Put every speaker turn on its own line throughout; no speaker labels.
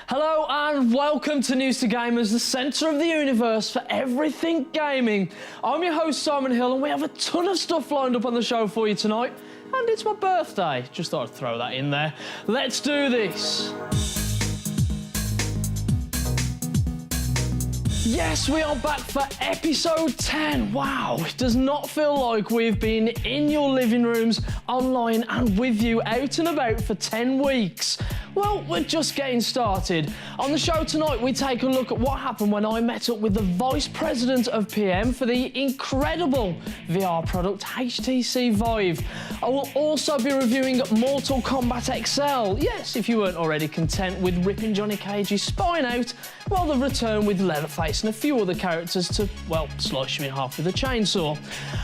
Hello and welcome to News2Gamers, the centre of the universe for everything gaming. I'm your host Simon Hill and we have a ton of stuff lined up on the show for you tonight. And it's my birthday, just thought I'd throw that in there. Let's do this. Yes, we are back for episode 10. Wow, it does not feel like we've been in your living rooms, online and with you out and about for 10 weeks. Well, we're just getting started. On the show tonight, we take a look at what happened when I met up with the Vice President of PM for the incredible VR product HTC Vive. I will also be reviewing Mortal Kombat XL. Yes, if you weren't already content with ripping Johnny Cage's spine out, well, they've returned with Leatherface and a few other characters to, well, slice you in half with a chainsaw.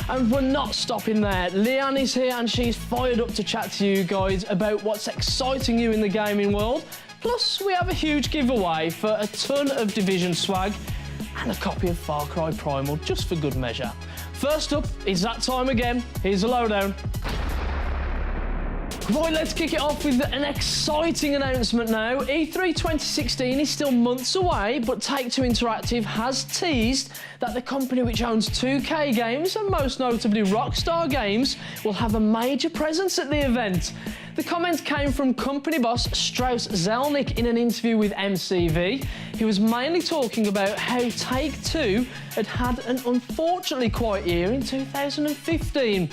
And we're not stopping there. Leanne is here and she's fired up to chat to you guys about what's exciting you in the gaming world. Plus, we have a huge giveaway for a ton of Division swag and a copy of Far Cry Primal, just for good measure. First up, it's that time again. Here's the lowdown. Right, let's kick it off with an exciting announcement now. E3 2016 is still months away, but Take-Two Interactive has teased that the company which owns 2K Games, and most notably Rockstar Games, will have a major presence at the event. The comment came from company boss Strauss Zelnick in an interview with MCV. He was mainly talking about how Take-Two had an unfortunately quiet year in 2015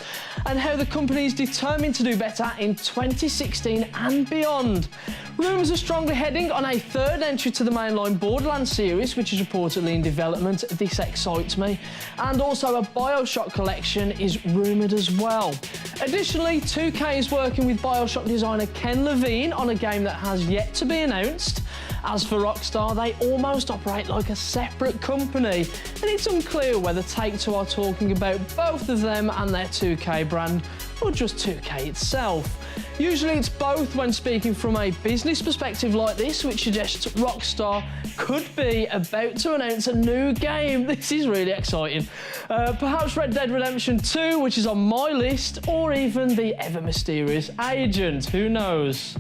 and how the company is determined to do better in 2016 and beyond. Rumours are strongly heading on a third entry to the mainline Borderlands series, which is reportedly in development. This excites me. And also a Bioshock collection is rumoured as well. Additionally, 2K is working with Bioshock designer Ken Levine on a game that has yet to be announced. As for Rockstar, they almost operate like a separate company, and it's unclear whether Take-Two are talking about both of them and their 2K brand, or just 2K itself. Usually it's both when speaking from a business perspective like this, which suggests Rockstar could be about to announce a new game. This is really exciting. Perhaps Red Dead Redemption 2, which is on my list, or even the ever-mysterious Agent, who knows?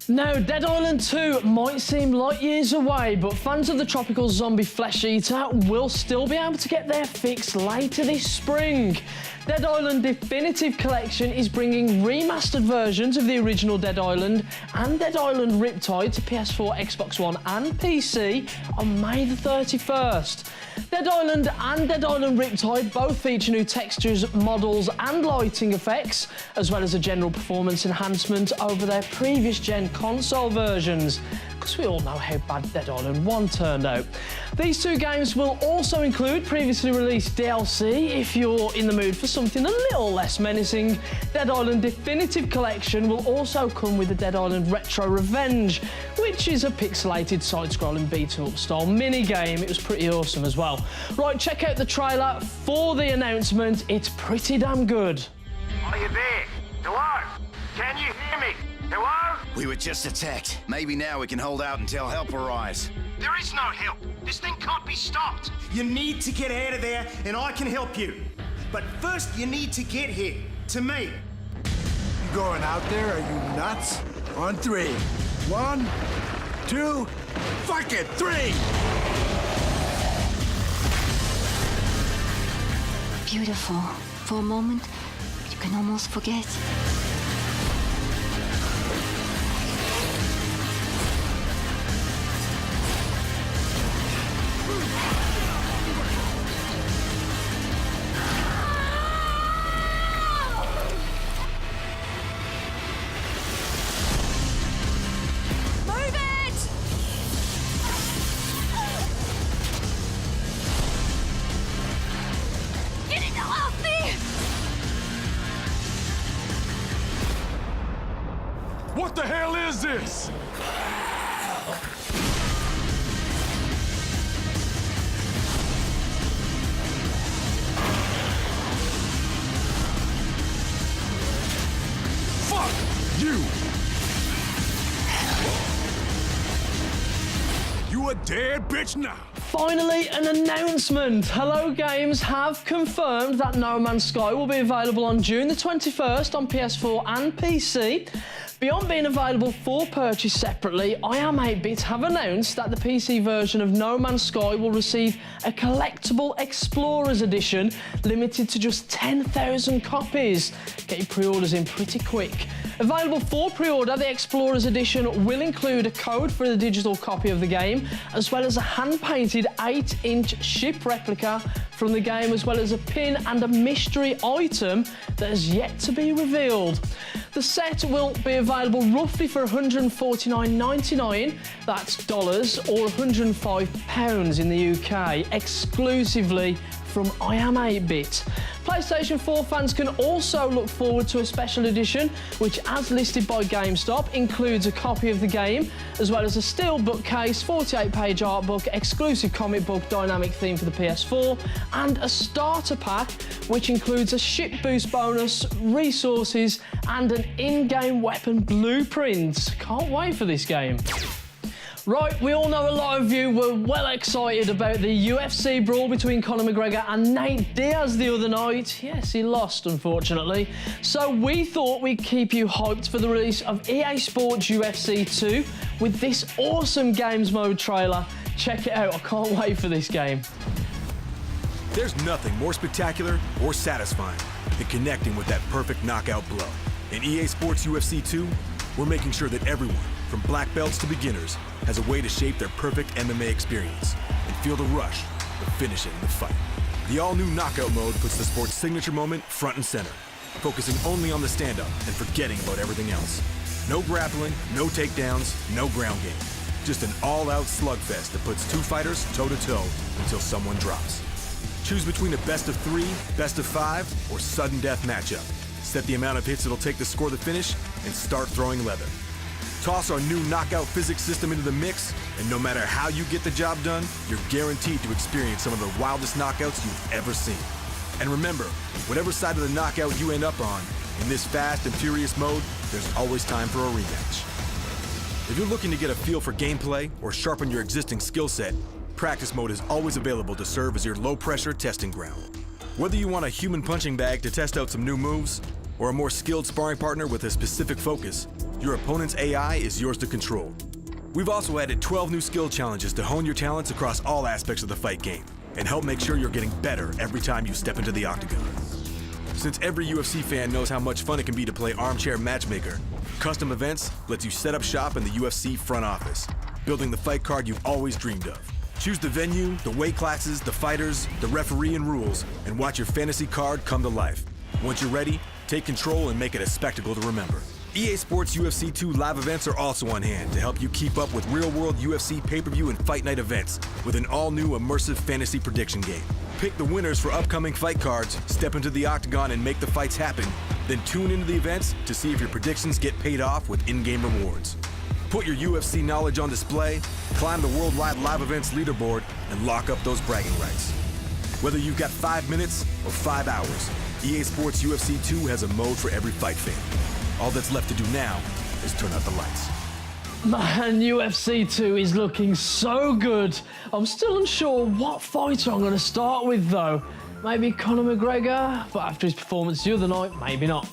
Now, Dead Island 2 might seem light years away, but fans of the tropical zombie flesh eater will still be able to get their fix later this spring. Dead Island Definitive Collection is bringing remastered versions of the original Dead Island and Dead Island Riptide to PS4, Xbox One and PC on May the 31st. Dead Island and Dead Island Riptide both feature new textures, models and lighting effects, as well as a general performance enhancement over their previous gen console versions, because we all know how bad Dead Island 1 turned out. These two games will also include previously released DLC if you're in the mood for something a little less menacing. Dead Island Definitive Collection will also come with the Dead Island Retro Revenge, which is a pixelated side-scrolling beat-em-up style mini-game. It was pretty awesome as well. Right, check out the trailer for the announcement. It's pretty damn good.
Are you there? Hello? Can you hear me? Hello?
We were just attacked. Maybe now we can hold out until help arrives.
There is no help. This thing can't be stopped.
You need to get out of there, and I can help you. But first, you need to get here, to me.
You going out there? Are you nuts? On three. 1, 2, fuck it, 3!
Beautiful. For a moment, you can almost forget.
What the hell is this? Fuck you! You a dead bitch now.
Finally, an announcement. Hello Games have confirmed that No Man's Sky will be available on June the 21st on PS4 and PC. Beyond being available for purchase separately, iam8bit have announced that the PC version of No Man's Sky will receive a collectible Explorers Edition limited to just 10,000 copies. Get your pre-orders in pretty quick. Available for pre-order, the Explorers Edition will include a code for the digital copy of the game, as well as a hand-painted 8-inch ship replica from the game, as well as a pin and a mystery item that has yet to be revealed. The set will be available roughly for $149.99, that's dollars, or £105 in the UK, exclusively from iam8bit. PlayStation 4 fans can also look forward to a special edition, which, as listed by GameStop, includes a copy of the game, as well as a steel bookcase, 48-page art book, exclusive comic book dynamic theme for the PS4, and a starter pack, which includes a ship boost bonus, resources, and an in-game weapon blueprint. Can't wait for this game. Right, we all know a lot of you were well excited about the UFC brawl between Conor McGregor and Nate Diaz the other night. Yes, he lost, unfortunately. So we thought we'd keep you hyped for the release of EA Sports UFC 2 with this awesome games mode trailer. Check it out, I can't wait for this game.
There's nothing more spectacular or satisfying than connecting with that perfect knockout blow. In EA Sports UFC 2, we're making sure that everyone, from black belts to beginners, has a way to shape their perfect MMA experience and feel the rush of finishing the fight. The all-new knockout mode puts the sport's signature moment front and center, focusing only on the stand-up and forgetting about everything else. No grappling, no takedowns, no ground game. Just an all-out slugfest that puts two fighters toe-to-toe until someone drops. Choose between a best-of-3, best-of-5, or sudden death matchup. Set the amount of hits it'll take to score the finish and start throwing leather. Toss our new knockout physics system into the mix, and no matter how you get the job done, you're guaranteed to experience some of the wildest knockouts you've ever seen. And remember, whatever side of the knockout you end up on, in this fast and furious mode, there's always time for a rematch. If you're looking to get a feel for gameplay or sharpen your existing skill set, practice mode is always available to serve as your low-pressure testing ground. Whether you want a human punching bag to test out some new moves, or a more skilled sparring partner with a specific focus, your opponent's AI is yours to control. We've also added 12 new skill challenges to hone your talents across all aspects of the fight game and help make sure you're getting better every time you step into the octagon. Since every UFC fan knows how much fun it can be to play armchair matchmaker, Custom Events lets you set up shop in the UFC front office, building the fight card you've always dreamed of. Choose the venue, the weight classes, the fighters, the referee and rules, and watch your fantasy card come to life. Once you're ready, take control and make it a spectacle to remember. EA Sports UFC 2 live events are also on hand to help you keep up with real-world UFC pay-per-view and fight night events with an all-new immersive fantasy prediction game. Pick the winners for upcoming fight cards, step into the octagon and make the fights happen, then tune into the events to see if your predictions get paid off with in-game rewards. Put your UFC knowledge on display, climb the worldwide live events leaderboard, and lock up those bragging rights. Whether you've got 5 minutes or 5 hours, EA Sports UFC 2 has a mode for every fight fan. All that's left to do now is turn out the lights.
Man, UFC 2 is looking so good. I'm still unsure what fighter I'm going to start with though. Maybe Conor McGregor, but after his performance the other night, maybe not.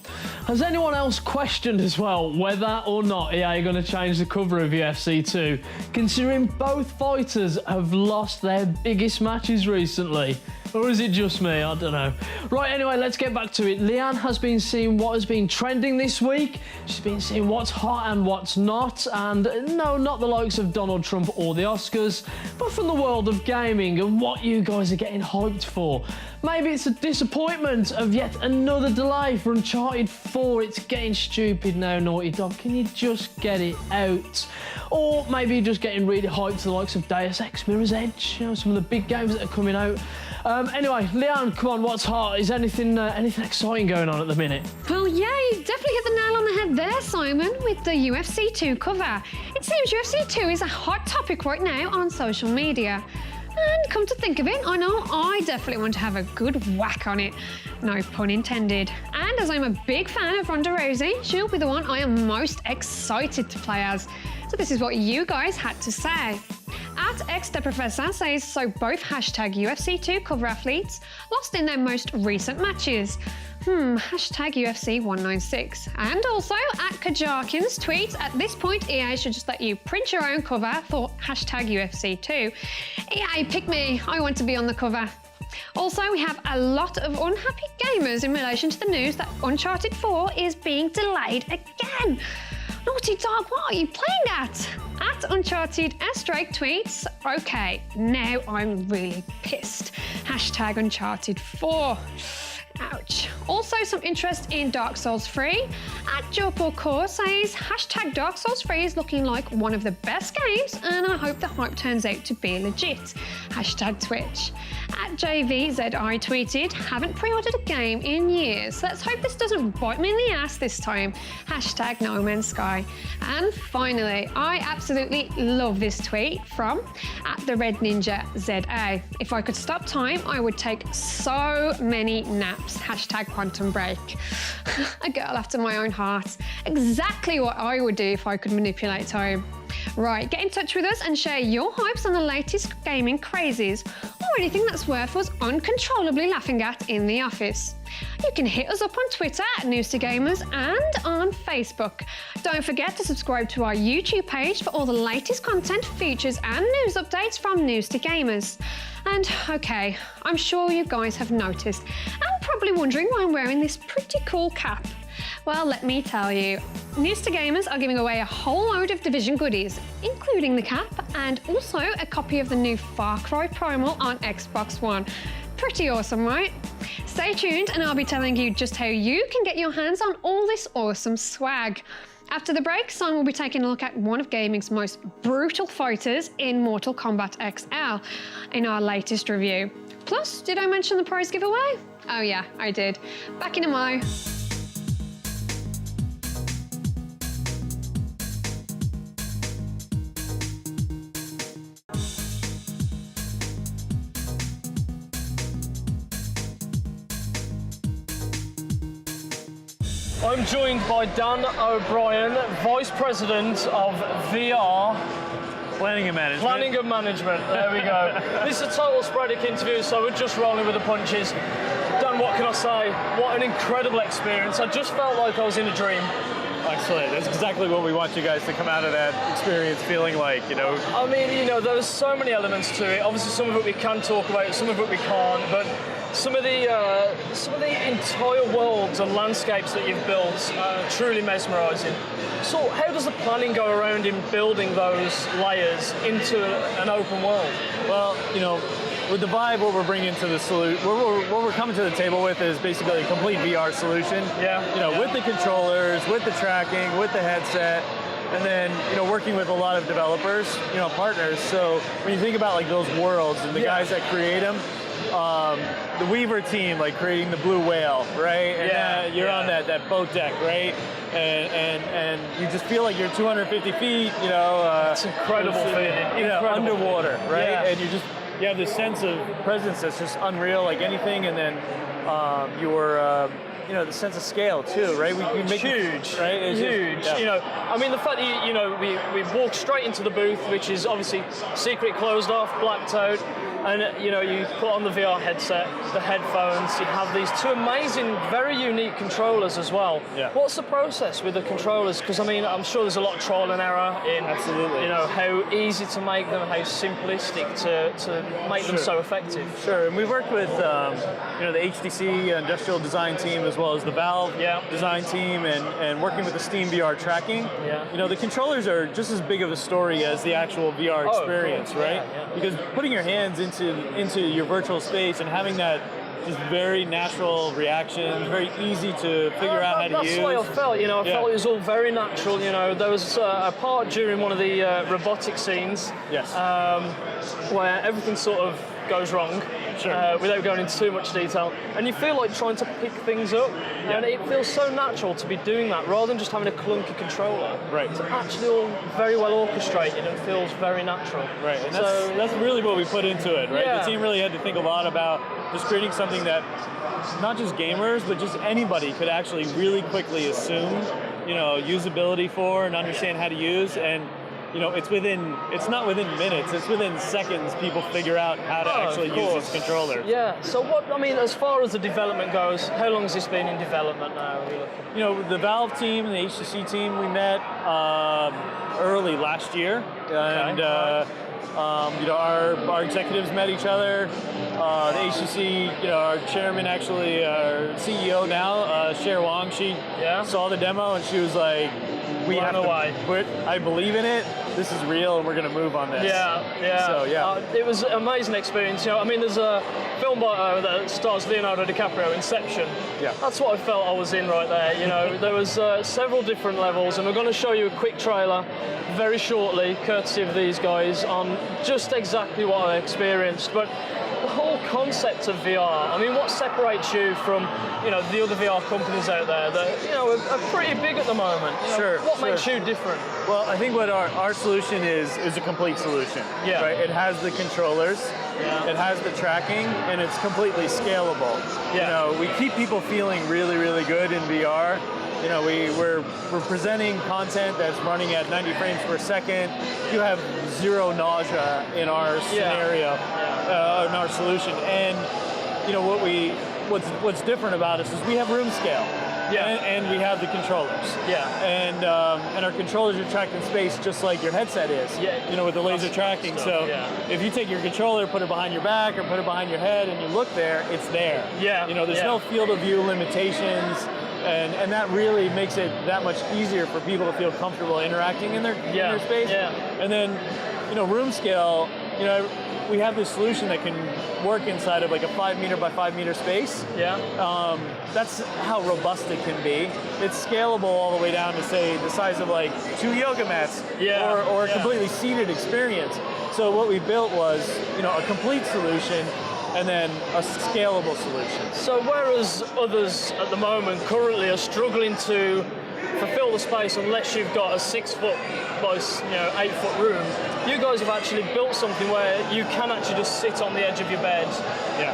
Has anyone else questioned as well whether or not EA are going to change the cover of UFC 2, considering both fighters have lost their biggest matches recently? Or is it just me? I don't know. Right, anyway, let's get back to it. Leanne has been seeing what has been trending this week. She's been seeing what's hot and what's not. And no, not the likes of Donald Trump or the Oscars, but from the world of gaming and what you guys are getting hyped for. Maybe it's a disappointment of yet another delay for Uncharted 4. It's getting stupid now, Naughty Dog. Can you just get it out? Or maybe you're just getting really hyped to the likes of Deus Ex, Mirror's Edge, you know, some of the big games that are coming out. Anyway, Leanne, come on, what's hot? Is anything exciting going on at the minute?
Well, yeah, you definitely hit the nail on the head there, Simon, with the UFC 2 cover. It seems UFC 2 is a hot topic right now on social media. And come to think of it, I know I definitely want to have a good whack on it. No pun intended. And as I'm a big fan of Ronda Rousey, she'll be the one I am most excited to play as. So this is what you guys had to say. At XTheProfessor says, so both hashtag UFC 2 cover athletes lost in their most recent matches. Hashtag UFC 196. And also at Kajarkins tweets, at this point EA should just let you print your own cover for hashtag UFC 2. EA, pick me, I want to be on the cover. Also, we have a lot of unhappy gamers in relation to the news that Uncharted 4 is being delayed again. Naughty Dog, what are you playing at? At Uncharted S Drake tweets, okay, now I'm really pissed. Hashtag Uncharted 4. Ouch. Also some interest in Dark Souls 3. At Jopor Core says, hashtag Dark Souls 3 is looking like one of the best games and I hope the hype turns out to be legit. Hashtag Twitch. At JVZI tweeted, haven't pre-ordered a game in years. Let's hope this doesn't bite me in the ass this time. Hashtag No Man's Sky. And finally, I absolutely love this tweet from at the Red Ninja ZA. If I could stop time, I would take so many naps. Hashtag Quantum Break. A girl after my own heart. Exactly what I would do if I could manipulate time. Right, get in touch with us and share your hypes on the latest gaming crazes or anything that's worth us uncontrollably laughing at in the office. You can hit us up on Twitter at News2Gamers and on Facebook. Don't forget to subscribe to our YouTube page for all the latest content, features and news updates from News2Gamers. And okay, I'm sure you guys have noticed and probably wondering why I'm wearing this pretty cool cap. Well, let me tell you, News2Gamers are giving away a whole load of Division goodies, including the cap and also a copy of the new Far Cry Primal on Xbox One. Pretty awesome, right? Stay tuned and I'll be telling you just how you can get your hands on all this awesome swag. After the break, Simon will be taking a look at one of gaming's most brutal fighters in Mortal Kombat XL in our latest review. Plus, did I mention the prize giveaway? Oh yeah, I did. Back in a mo.
I'm joined by Dan O'Brien, Vice President of VR.
Planning and Management.
Planning and Management, there we go. This is a total sporadic interview, so we're just rolling with the punches. Dan, what can I say? What an incredible experience. I just felt like I was in a dream.
Excellent. That's exactly what we want you guys to come out of that experience feeling like, you know.
I mean, you know, there's so many elements to it. Obviously, some of it we can talk about, some of it we can't, but some of the entire worlds and landscapes that you've built are truly mesmerising. So how does the planning go around in building those layers into an open world?
Well, you know, with the Vive, what we're bringing to the solution, what we're coming to the table with is basically a complete VR solution.
Yeah.
You know, with the controllers, with the tracking, with the headset, and then, you know, working with a lot of developers, you know, partners. So when you think about like those worlds and the guys that create them, the Weaver team, like creating the blue whale, right? And you're on that boat deck, right? And you just feel like you're 250 feet, you know.
It's incredible feeling.
You know, underwater, right?
Yeah.
And you have this sense of presence that's just unreal, like anything. And then you know, the sense of scale too, right? We make
huge,
right? It's
huge.
Just, yeah.
You know, I mean, the fact that you know we walked straight into the booth, which is obviously secret, closed off, blacked out, and you know you put on the VR headset, the headphones. You have these two amazing, very unique controllers as well.
Yeah.
What's the process with the controllers? Because I mean, I'm sure there's a lot of trial and error in
Absolutely.
you know how easy to make them, how simplistic to make them so effective.
Sure, and we worked with you know, the HTC industrial design team as well as the Valve design team, and working with the Steam VR tracking.
Yeah.
You know, the controllers are just as big of a story as the actual VR experience, right?
Yeah.
Because putting your hands into your virtual space and having that just very natural reaction, very easy to figure out how to use.
That's the way I felt, you know, I felt it was all very natural, you know. There was a part during one of the robotic scenes where everything sort of goes wrong, without going into too much detail, and you feel like trying to pick things up, and it feels so natural to be doing that rather than just having a clunky controller.
Right.
It's actually all very well orchestrated and feels very natural.
Right, and that's really what we put into it, right?
Yeah.
The team really had to think a lot about just creating something that not just gamers, but just anybody could actually really quickly assume, you know, usability for and understand how to use. And it's not within minutes, it's within seconds people figure out how to actually use this controller.
Yeah, so as far as the development goes, how long has this been in development now? Are we looking?
The Valve team and the HTC team, we met early last year, and our executives met each other. The HTC, our chairman, actually, our CEO now, Cher Wang, she saw the demo and she was like, we have to put, I believe in it. This is real, and we're going to move on this.
Yeah.
So
it was an amazing experience. There's a film that stars Leonardo DiCaprio, Inception.
Yeah.
That's what I felt I was in right there. There was several different levels, and we're going to show you a quick trailer very shortly, courtesy of these guys, on just exactly what I experienced. But the whole concept of VR, what separates you from, the other VR companies out there that, are pretty big at the moment? What makes you different?
Well, I think what our solution is a complete solution.
Yeah.
Right? It has the controllers, it has the tracking, and it's completely scalable.
Yeah.
We keep people feeling really, really good in VR. We're presenting content that's running at 90 frames per second. You have zero nausea in our scenario, in our solution. And what's different about us is we have room scale. And we have the controllers. And our controllers are tracked in space just like your headset is. With the laser tracking. So if you take your controller, put it behind your back or put it behind your head, and you look there, it's there. There's no field of view limitations. And that really makes it that much easier for people to feel comfortable interacting in their space. And then, room scale, we have this solution that can work inside of like a 5 meter by 5 meter space. That's how robust it can be. It's scalable all the way down to, say, the size of like 2 yoga mats or a completely seated experience. So what we built was, a complete solution and then a scalable solution.
So whereas others at the moment currently are struggling to fulfill the space unless you've got a 6 foot by 8 foot room, you guys have actually built something where you can actually just sit on the edge of your bed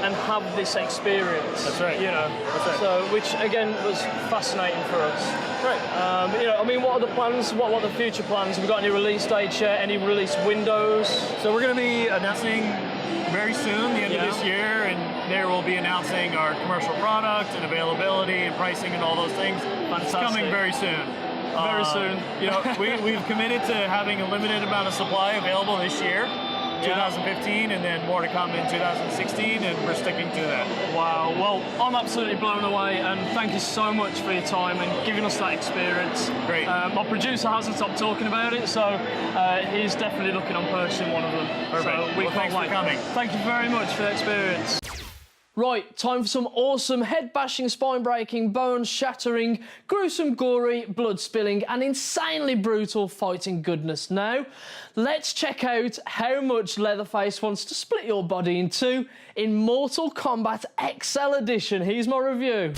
and have this experience.
That's right. That's right.
So, which again was fascinating for us.
Right.
What are the plans? What are the future plans? Have we got any release dates yet? Any release windows?
So we're going to be announcing very soon, the end of this year, and there we'll be announcing our commercial product and availability and pricing and all those things. It's coming very soon.
Very soon.
We've committed to having a limited amount of supply available this year, 2015, and then more to come in 2016, and we're sticking to that.
Wow. Well, I'm absolutely blown away, and thank you so much for your time and giving us that experience.
Great.
My producer hasn't stopped talking about it, so he's definitely looking on purchasing one of them.
Perfect.
So
Thanks for coming.
Thank you very much for the experience. Right, time for some awesome head-bashing, spine-breaking, bone-shattering, gruesome, gory, blood-spilling and insanely brutal fighting goodness. Now, let's check out how much Leatherface wants to split your body in two in Mortal Kombat XL Edition. Here's my review.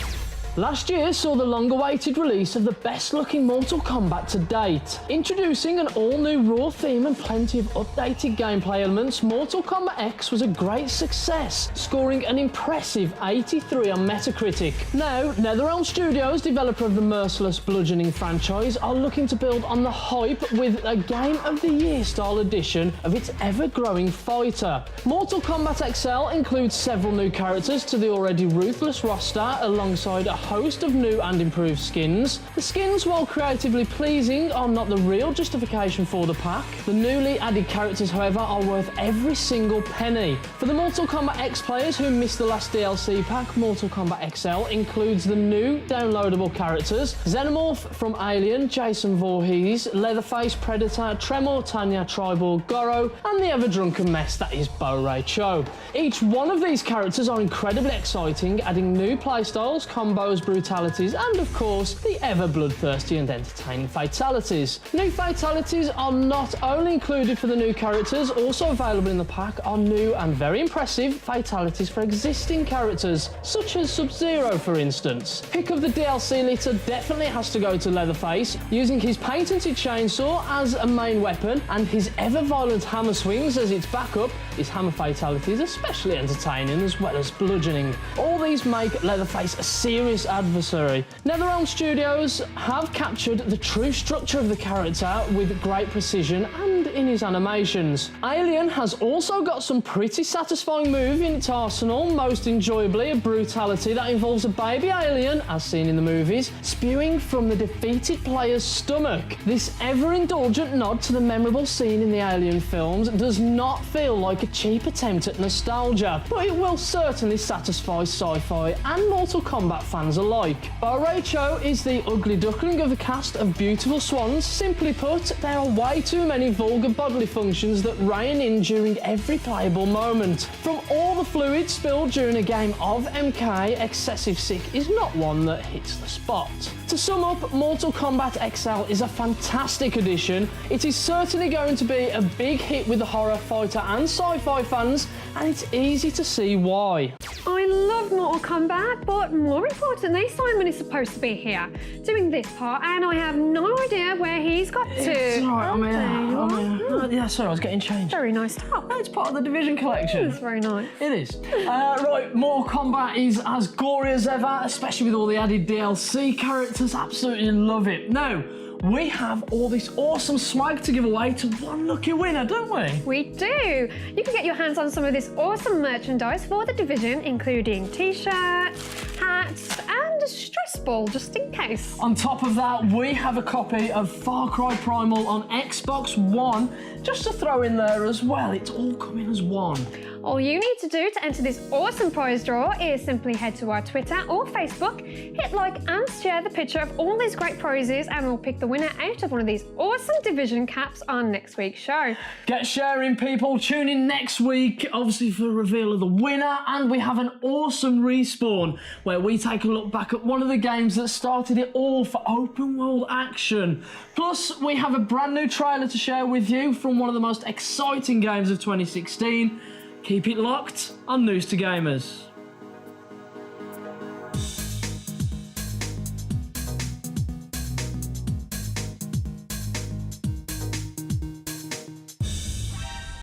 Last year saw the long-awaited release of the best-looking Mortal Kombat to date. Introducing an all-new Raw theme and plenty of updated gameplay elements, Mortal Kombat X was a great success, scoring an impressive 83 on Metacritic. Now, NetherRealm Studios, developer of the merciless bludgeoning franchise, are looking to build on the hype with a Game of the Year style edition of its ever-growing fighter. Mortal Kombat XL includes several new characters to the already ruthless roster, alongside a host of new and improved skins. The skins, while creatively pleasing, are not the real justification for the pack. The newly added characters, however, are worth every single penny. For the Mortal Kombat X players who missed the last DLC pack, Mortal Kombat XL includes the new downloadable characters: Xenomorph from Alien, Jason Voorhees, Leatherface, Predator, Tremor, Tanya, Tribal, Goro, and the ever-drunken mess that is Bo-Ray Cho. Each one of these characters are incredibly exciting, adding new playstyles, combos, brutalities, and of course, the ever bloodthirsty and entertaining fatalities. New fatalities are not only included for the new characters, also available in the pack are new and very impressive fatalities for existing characters, such as Sub-Zero, for instance. Pick of the DLC litter definitely has to go to Leatherface, using his patented chainsaw as a main weapon and his ever-violent hammer swings as its backup. His hammer fatalities especially entertaining as well as bludgeoning. All these make Leatherface a serious this adversary. NetherRealm Studios have captured the true structure of the character with great precision and in his animations. Alien has also got some pretty satisfying moves in its arsenal, most enjoyably a brutality that involves a baby alien, as seen in the movies, spewing from the defeated player's stomach. This ever-indulgent nod to the memorable scene in the Alien films does not feel like a cheap attempt at nostalgia, but it will certainly satisfy sci-fi and Mortal Kombat fans alike. Rachel is the ugly duckling of the cast of beautiful swans. Simply put, there are way too many vulgar bodily functions that reign in during every playable moment. From all the fluid spilled during a game of MK, excessive sick is not one that hits the spot. To sum up, Mortal Kombat XL is a fantastic addition. It is certainly going to be a big hit with the horror, fighter and sci-fi fans, and it's easy to see why.
I love Mortal Kombat, but more importantly, Simon is supposed to be here doing this part, and I have no idea where he's got to.
It's alright, I'm here. Yeah, sorry, I was getting changed.
Very nice top.
It's part of the Division collection.
It's very nice.
It is. Right, Mortal Kombat is as gory as ever, especially with all the added DLC characters. Absolutely love it. Now, we have all this awesome swag to give away to one lucky winner, don't we?
We do. You can get your hands on some of this awesome merchandise for the Division, including t-shirts, hats, and a stress ball, just in case.
On top of that, we have a copy of Far Cry Primal on Xbox One, just to throw in there as well. It's all coming as one.
All you need to do to enter this awesome prize draw is simply head to our Twitter or Facebook, hit like and share the picture of all these great prizes, and we'll pick the winner out of one of these awesome Division caps on next week's show.
Get sharing, people. Tune in next week, obviously, for the reveal of the winner, and we have an awesome respawn where we take a look back at one of the games that started it all for open world action. Plus, we have a brand new trailer to share with you from one of the most exciting games of 2016. Keep it locked on News2Gamers.